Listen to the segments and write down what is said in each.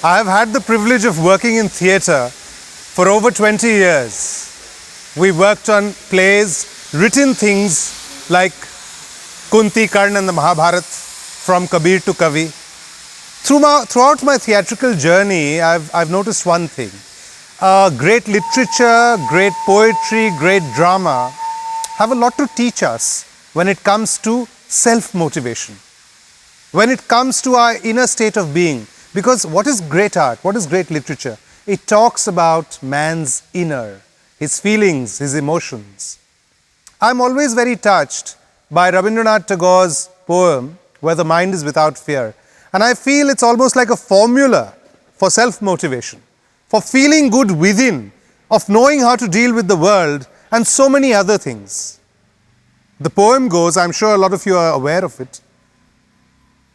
I have had the privilege of working in theatre for over 20 years. We worked on plays, written things like Kunti, Karna and the Mahabharat, from Kabir to Covey. Throughout my theatrical journey, I've noticed one thing. Great literature, great poetry, great drama have a lot to teach us when it comes to self-motivation, when it comes to our inner state of being. Because what is great art? What is great literature? It talks about man's inner, his feelings, his emotions. I'm always very touched by Rabindranath Tagore's poem, Where the Mind is Without Fear. And I feel it's almost like a formula for self-motivation, for feeling good within, of knowing how to deal with the world and so many other things. The poem goes, I'm sure a lot of you are aware of it,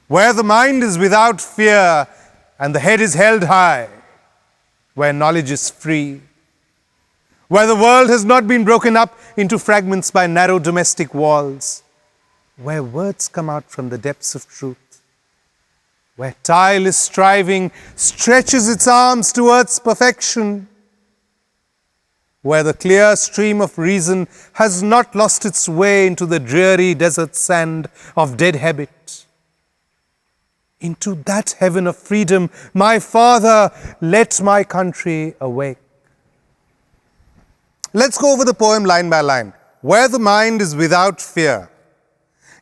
where the mind is without fear and the head is held high, where knowledge is free, where the world has not been broken up into fragments by narrow domestic walls, where words come out from the depths of truth, where tireless striving stretches its arms towards perfection, where the clear stream of reason has not lost its way into the dreary desert sand of dead habit. Into that heaven of freedom, my Father, let my country awake. Let's go over the poem line by line. Where the mind is without fear.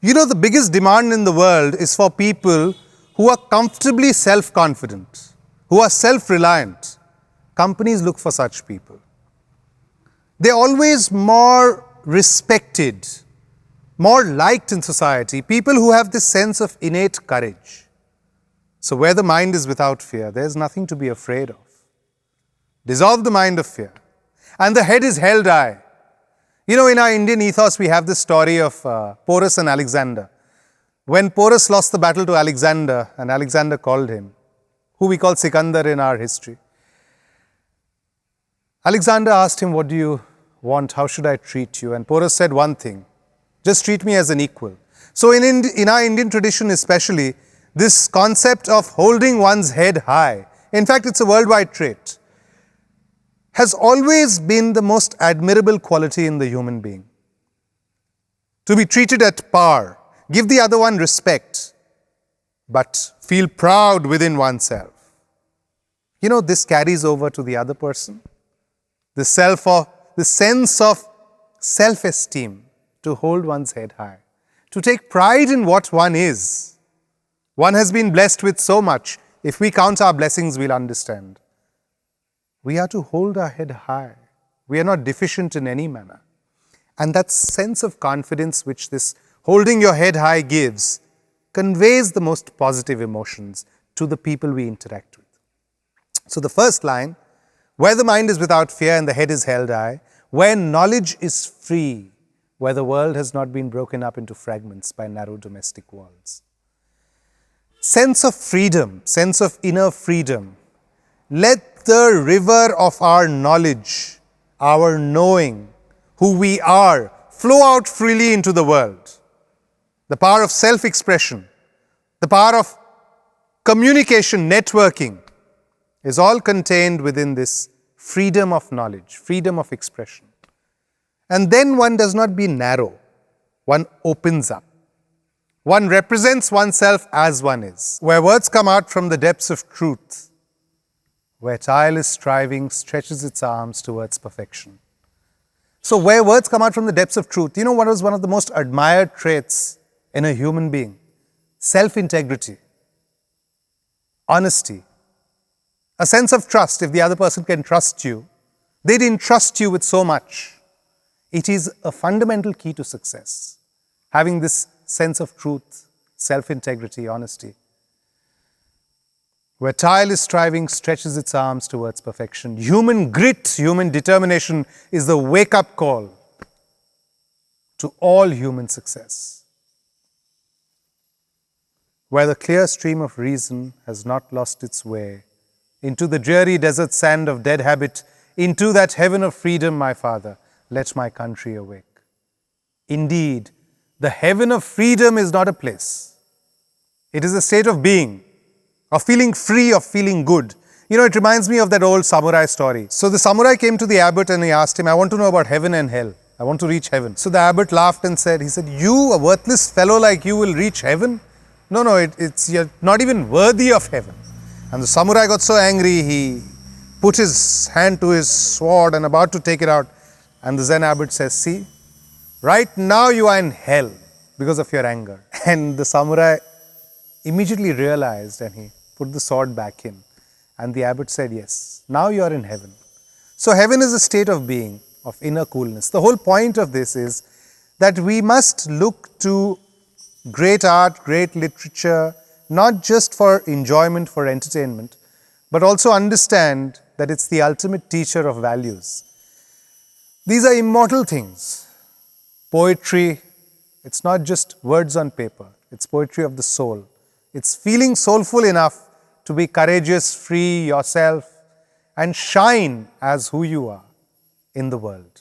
You know, the biggest demand in the world is for people who are comfortably self-confident, who are self-reliant. Companies look for such people. They're always more respected, more liked in society, people who have this sense of innate courage. So where the mind is without fear, there's nothing to be afraid of. Dissolve the mind of fear. And the head is held high. You know, in our Indian ethos, we have this story of Porous and Alexander. When Porous lost the battle to Alexander, and Alexander called him, who we call Sikandar in our history, Alexander asked him, what do you want? How should I treat you? And Porous said one thing, just treat me as an equal. So in our Indian tradition especially, this concept of holding one's head high, in fact, it's a worldwide trait, has always been the most admirable quality in the human being. To be treated at par, give the other one respect, but feel proud within oneself. You know, this carries over to the other person. The sense of self-esteem, to hold one's head high, to take pride in what one is. One has been blessed with so much. If we count our blessings, we'll understand. We are to hold our head high. We are not deficient in any manner. And that sense of confidence which this holding your head high gives conveys the most positive emotions to the people we interact with. So the first line, where the mind is without fear and the head is held high, where knowledge is free, where the world has not been broken up into fragments by narrow domestic walls. Sense of freedom, sense of inner freedom. Let the river of our knowledge, our knowing who we are, flow out freely into the world. The power of self-expression, the power of communication, networking, is all contained within this freedom of knowledge, freedom of expression. And then one does not be narrow, one opens up. One represents oneself as one is, where words come out from the depths of truth, where tireless striving stretches its arms towards perfection. So where words come out from the depths of truth, you know what was one of the most admired traits in a human being? Self-integrity, honesty, a sense of trust. If the other person can trust you, they didn't trust you with so much. It is a fundamental key to success, having this sense of truth, self-integrity, honesty, where tireless striving stretches its arms towards perfection. Human grit, human determination is the wake-up call to all human success, where the clear stream of reason has not lost its way into the dreary desert sand of dead habit, into that heaven of freedom, my Father, let my country awake. Indeed, the heaven of freedom is not a place. It is a state of being, of feeling free, of feeling good. You know, it reminds me of that old samurai story. So the samurai came to the abbot and he asked him, I want to know about heaven and hell. I want to reach heaven. So the abbot laughed and said, you, a worthless fellow like you, will reach heaven? No, you're not even worthy of heaven. And the samurai got so angry, he put his hand to his sword and about to take it out. And the Zen Abbot says, see, right now you are in hell because of your anger. And the samurai immediately realized and he put the sword back in. And the abbot said, yes, now you are in heaven. So heaven is a state of being, of inner coolness. The whole point of this is that we must look to great art, great literature, not just for enjoyment, for entertainment, but also understand that it's the ultimate teacher of values. These are immortal things. Poetry, it's not just words on paper, it's poetry of the soul. It's feeling soulful enough to be courageous, free yourself, and shine as who you are in the world.